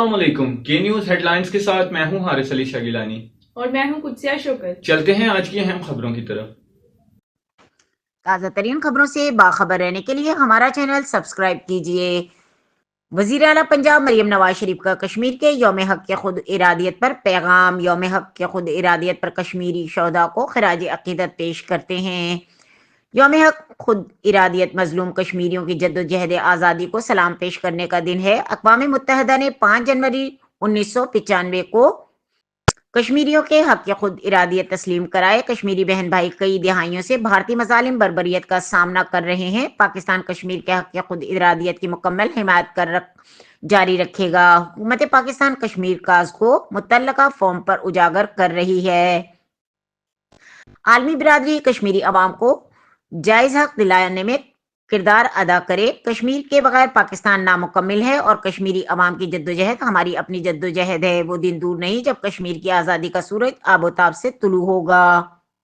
अस्सलाम वालेकुम। के न्यूज़ हेडलाइंस के साथ मैं हूं हारिस अली शागिलानी और मैं हूं कुदसिया शौकत। चलते हैं आज की अहम खबरों की तरफ। ताज़ा तरीन खबरों से बाखबर रहने के लिए हमारा चैनल सब्सक्राइब कीजिए। वज़ीर आला पंजाब मरियम नवाज शरीफ का कश्मीर के यौम हक के खुद इरादियत पर पैगाम। यौम हक के खुद इरादियत पर कश्मीरी शहदा को खराज अकीदत पेश करते हैं। यौम हक खुद इरादियत मजलूम कश्मीरियों की जद्दोजहद आज़ादी को सलाम पेश करने का दिन है। अक़वाम मुत्तहदा ने 5 जनवरी 1995 को कश्मीरियों के हक के खुद इरादियत तस्लीम कराए। कश्मीरी बहन भाई कई दिहाइयों से भारतीय मजालिम बर्बरियत का सामना कर रहे हैं। पाकिस्तान कश्मीर के हक के खुद इरादियत की मुकम्मल हिमायत जारी रखेगा। हुकूमत पाकिस्तान कश्मीर काज को मुतल्लका फॉर्म पर उजागर कर रही है। आलमी बिरादरी कश्मीरी अवाम को जायज हक दिलाने में किरदार अदा करे। कश्मीर के बगैर पाकिस्तान नामुकम्मिल है और कश्मीरी अवाम की जद्दोजहद हमारी अपनी जद्दोजहद है। वो दिन दूर नहीं जब कश्मीर की आज़ादी का सूरज आबोताब से तुलू होगा।